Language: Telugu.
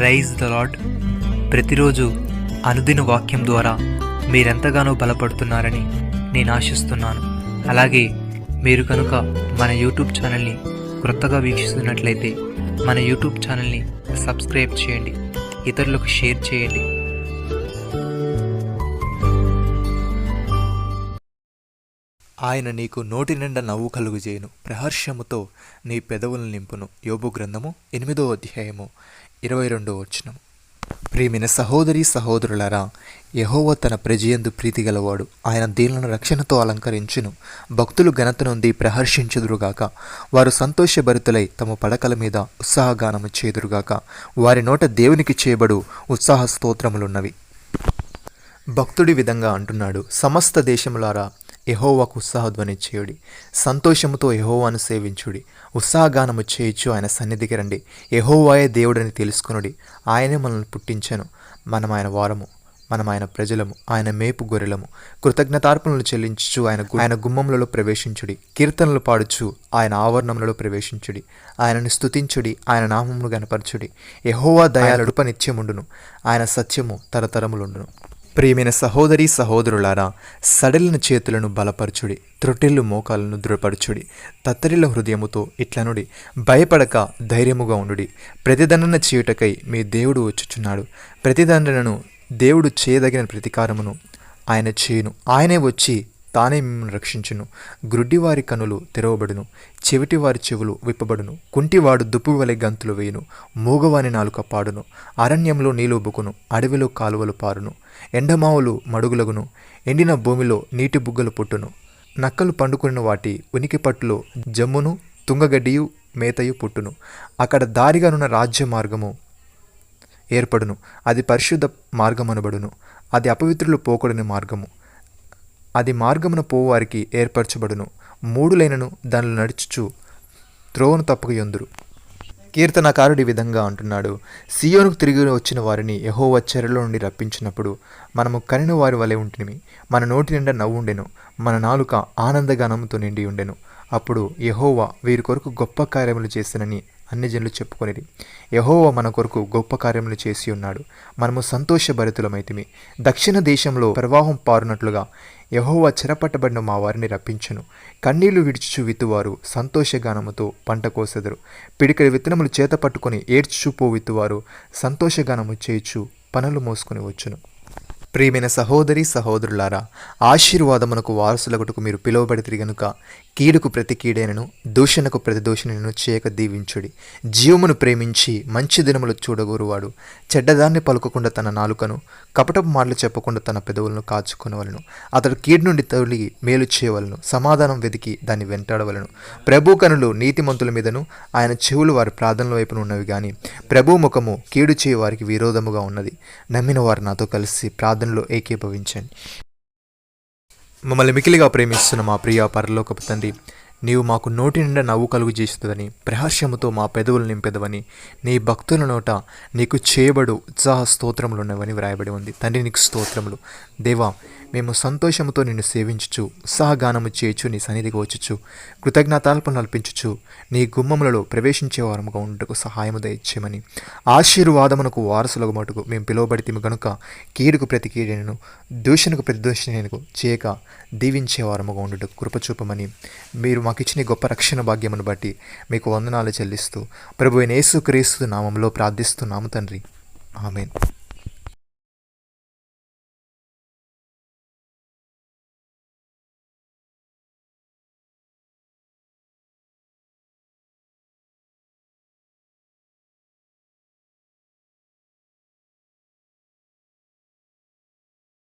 Rise the lord. ప్రతిరోజు అనుదిన వాక్యం ద్వారా మీరెంతగానో బలపడుతున్నారని నేను ఆశిస్తున్నాను. అలాగే మీరు కనుక మన యూట్యూబ్ ఛానల్ని క్రొత్తగా వీక్షిస్తున్నట్లయితే మన యూట్యూబ్ ఛానల్ని సబ్స్క్రైబ్ చేయండి, ఇతరులకు షేర్ చేయండి. ఆయన నీకు నోటి నిండా నవ్వు కలుగుజేయును, ప్రహర్షముతో నీ పెదవులను నింపును. యోబు గ్రంథము 8వ అధ్యాయము 22వ వచనం. ప్రియమైన సహోదరి సహోదరులారా, యెహోవా తన ప్రజయందు ప్రీతి గలవాడు. ఆయన దీనులను రక్షణతో అలంకరించును. భక్తులు ఘనత నుండి ప్రహర్షించుదురుగాక. వారు సంతోషభరితులై తమ పడకల మీద ఉత్సాహగానము చేదురుగాక. వారి నోట దేవునికి చేయబడు ఉత్సాహ స్తోత్రములున్నవి. భక్తుడి విధంగా అంటున్నాడు, సమస్త దేశములారా యెహోవాకు ఉత్సాహధ్వని చేయుడి, సంతోషముతో యెహోవాను సేవించుడి, ఉత్సాహగానము చేయుచు ఆయన సన్నిధికి రండి. యెహోవాయే దేవుడని తెలుసుకొనుడి. ఆయనే మనల్ని పుట్టించెను, మనం ఆయన వారము, మనం ఆయన ప్రజలము, ఆయన మేపు గొర్రెలము. కృతజ్ఞతార్పణలు చెల్లించుచు ఆయన గుమ్మములలో ప్రవేశించుడి. కీర్తనలు పాడుచు ఆయన ఆవరణములలో ప్రవేశించుడి. ఆయనను స్తుతించుడి, ఆయన నామమును గనపరచుడి. యెహోవా దయాళుడు నిత్యముండును, ఆయన సత్యము తరతరములుండును. ప్రియమైన సహోదరి సహోదరులారా, సడలిన చేతులను బలపరచుడి, త్రొట్టెళ్ళు మోకాలను దృఢపరచుడి. తత్తరిల హృదయముతో ఇట్లనుడి, భయపడక ధైర్యముగా ఉండుడి. ప్రతిదండన చేయుటకై మీ దేవుడు వచ్చుచున్నాడు. ప్రతిదండనను దేవుడు చేయదగిన ప్రతీకారమును ఆయన చేయును. ఆయనే వచ్చి తానే మిమ్మల్ని రక్షించును. గ్రుడ్డివారి కనులు తెరవబడును, చెవిటివారి చెవులు విప్పబడును. కుంటివాడు దుప్పు వలె గంతులు వేయును, మూగవాని నాలుక పాడును. అరణ్యంలో నీలుబుకును, అడవిలో కాలువలు పారును. ఎండమావులు మడుగులగును, ఎండిన భూమిలో నీటి బుగ్గలు పుట్టును. నక్కలు పండుకున్న వాటి ఉనికి పట్టులో జమ్మును, తుంగగడ్డియు మేతయు పుట్టును. అక్కడ దారిగానున్న రాజ్య మార్గము ఏర్పడును, అది పరిశుద్ధ మార్గమనబడును. అది అపవిత్రులు పోకూడని మార్గము, అది మార్గమున పోవారికి ఏర్పరచబడును. మూడులైనను దానిలో నడుచుచు త్రోవను తప్పక యొందురు. కీర్తనకారుడి విధంగా అంటున్నాడు, సియోనుకు తిరిగి వచ్చిన వారిని యెహోవా చెరలో నుండి రప్పించినప్పుడు మనము కనిన వారి వలె ఉంటిమి. మన నోటి నిండా నవ్వుండెను, మన నాలుక ఆనందగానముతో నిండి ఉండెను. అప్పుడు యెహోవా వీరి కొరకు గొప్ప కార్యములు చేసినని అన్ని జనులు చెప్పుకొనిరి. యెహోవా మన కొరకు గొప్ప కార్యములు చేసి ఉన్నాడు, మనము సంతోషభరితులమైతిమి. దక్షిణ దేశంలో ప్రవాహం పారునట్లుగా యెహోవా చెరపట్టబడిన మా వారిని రప్పించును. కన్నీళ్లు విడిచుచు విత్తువారు సంతోషగానముతో పంట కోసెదరు. పిడికడి విత్తనములు చేత పట్టుకొని ఏడ్చుచు పో విత్తువారు సంతోషగానము చేయుచు పనులు మోసుకొని వచ్చును. ప్రియమైన సహోదరి సహోదరులారా, ఆశీర్వాదమునకు వారసులగుటకు మీరు పిలువబడితిరి గనుక కీడుకు ప్రతి కీడైనను దూషణకు ప్రతి దూషణను చేయక దీవించుడి. జీవమును ప్రేమించి మంచి దినములు చూడగోరువాడు చెడ్డదాన్ని పలుకకుండా తన నాలుకను, కపటపు మాటలు చెప్పకుండా తన పెదవులను కాచుకొనవలను. అతడు కీడు నుండి తొలగి మేలు చేయవలను, సమాధానం వెతికి దాన్ని వెంటాడవలను. ప్రభు కనులు నీతిమంతుల మీదను, ఆయన చెవులు వారి ప్రార్థనల వైపున ఉన్నవి గాని ప్రభు ముఖము కీడు చేయ వారికి విరోధముగా ఉన్నది. నమ్మిన వారు నాతో కలిసి ప్రార్థనలో ఏకీభవించండి. మమ్మల్ని మికిలిగా ప్రేమిస్తున్న మా ప్రియ పరలోకపు తండ్రి, నీవు మాకు నోటి నిండా నవ్వు కలుగు చేస్తుందని, ప్రహర్షముతో మా పెదవులు నింపెదవని, నీ భక్తుల నోట నీకు చేయబడు ఉత్సాహ స్తోత్రములు ఉన్నవని వ్రాయబడి ఉంది. తండ్రి, నీకు స్తోత్రములు. దేవా, మేము సంతోషముతో నిన్ను సేవించుచు ఉత్సాహగానము చేయుచు నీ సన్నిధికి వచ్చుచు కృతజ్ఞతార్పణ అర్పించుచు నీ గుమ్మములలో ప్రవేశించే వారముగా ఉండుటకు సహాయము దయచేయమని, ఆశీర్వాదమునకు వారసులకు మటుకు మేము పిలువబడితిమి గనుక కీడుకు ప్రతి కీడైనను దూషణకు ప్రతి దూషణను చేయక దీవించే వారముగా ఉండుటకు కృపచూపమని, మీరు మాకు ఇచ్చిన గొప్ప రక్షణ భాగ్యమును బట్టి మీకు వందనాలు చెల్లిస్తూ ప్రభువైన యేసుక్రీస్తు నామములో ప్రార్థిస్తున్నాము తండ్రి. ఆమేన్.